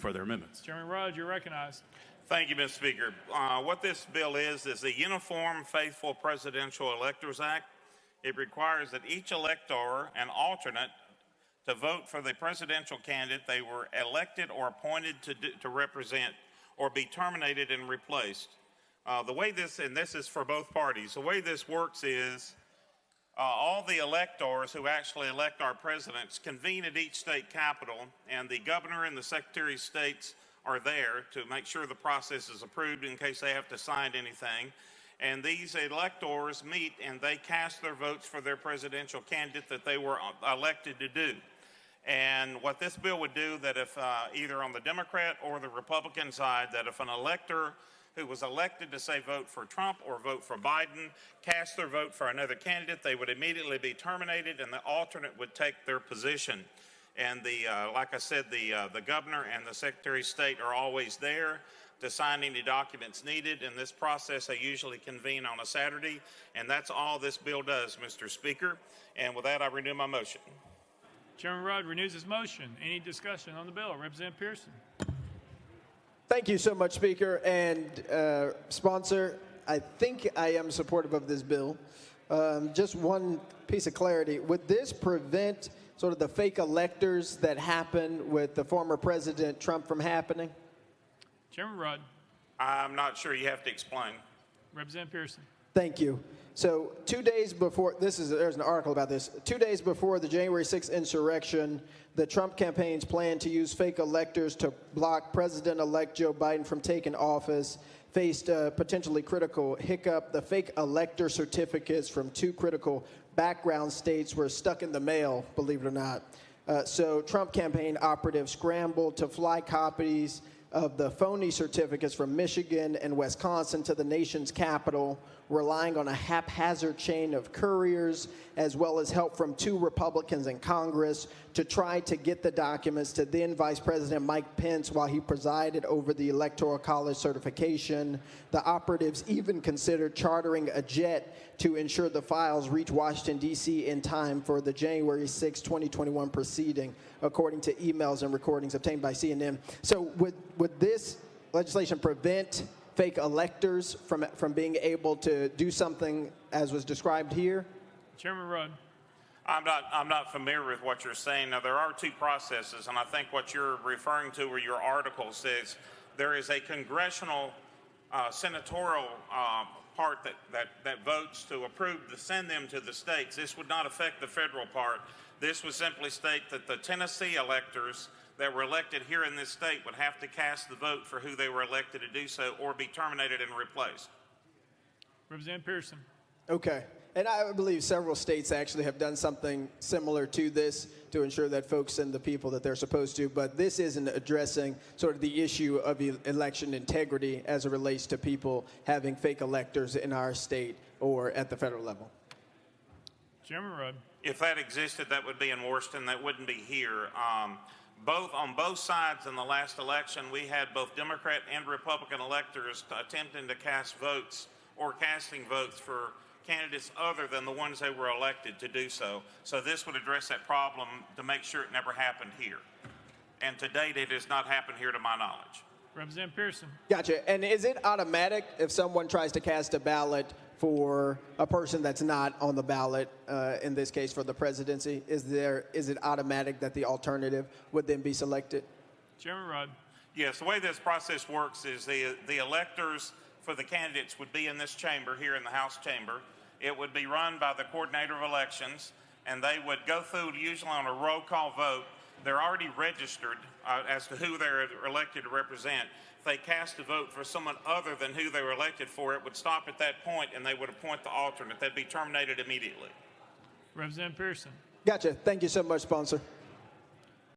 Further amendments. Chairman Rudd, you're recognized. Thank you, Mr. Speaker. What this bill is the Uniform Faithful Presidential Electors Act. It requires that each elector and alternate to vote for the presidential candidate they were elected or appointed to represent or be terminated and replaced. The way this, and this is for both parties, the way this works is all the electors who actually elect our presidents convene at each state capital, and the governor and the secretary of states are there to make sure the process is approved in case they have to sign anything. And these electors meet and they cast their votes for their presidential candidate that they were elected to do. And what this bill would do, that if either on the Democrat or the Republican side, that if an elector who was elected to say vote for Trump or vote for Biden cast their vote for another candidate, they would immediately be terminated and the alternate would take their position. And like I said, the governor and the secretary of state are always there to sign any documents needed. In this process, they usually convene on a Saturday, and that's all this bill does, Mr. Speaker. And with that, I renew my motion. Chairman Rudd renews his motion. Any discussion on the bill? Representative Pearson. Thank you so much, Speaker. And sponsor, I think I am supportive of this bill. Just one piece of clarity. Would this prevent sort of the fake electors that happened with the former President Trump from happening? Chairman Rudd. I'm not sure. You have to explain. Representative Pearson. Thank you. So 2 days before, there's an article about this. 2 days before the January 6th insurrection, the Trump campaign's plan to use fake electors to block President-elect Joe Biden from taking office faced a potentially critical hiccup. The fake elector certificates from 2 critical background states were stuck in the mail, believe it or not. So Trump campaign operatives scrambled to fly copies of the phony certificates from Michigan and Wisconsin to the nation's capital, relying on a haphazard chain of couriers, as well as help from 2 Republicans in Congress to try to get the documents to then Vice President Mike Pence while he presided over the Electoral College certification. The operatives even considered chartering a jet to ensure the files reach Washington, D.C. in time for the January 6, 2021 proceeding, according to emails and recordings obtained by CNN. So would this legislation prevent fake electors from being able to do something as was described here? Chairman Rudd. I'm not familiar with what you're saying. Now, there are 2 processes, and I think what you're referring to or your article says there is a congressional senatorial part that votes to approve to send them to the states. This would not affect the federal part. This would simply state that the Tennessee electors that were elected here in this state would have to cast the vote for who they were elected to do so or be terminated and replaced. Representative Pearson. Okay. And I believe several states actually have done something similar to this to ensure that folks send the people that they're supposed to. But this isn't addressing sort of the issue of election integrity as it relates to people having fake electors in our state or at the federal level. Chairman Rudd. If that existed, that would be in Washington. That wouldn't be here. On both sides in the last election, we had both Democrat and Republican electors attempting to cast votes or casting votes for candidates other than the ones they were elected to do so. So this would address that problem to make sure it never happened here. And to date, it has not happened here to my knowledge. Representative Pearson. Gotcha. And is it automatic if someone tries to cast a ballot for a person that's not on the ballot, in this case for the presidency? Is it automatic that the alternative would then be selected? Chairman Rudd. Yes, the way this process works is the electors for the candidates would be in this chamber here in the House chamber. It would be run by the coordinator of elections, and they would go through usually on a roll call vote. They're already registered as to who they're elected to represent. If they cast a vote for someone other than who they were elected for, it would stop at that point and they would appoint the alternate. They'd be terminated immediately. Representative Pearson. Gotcha. Thank you so much, sponsor.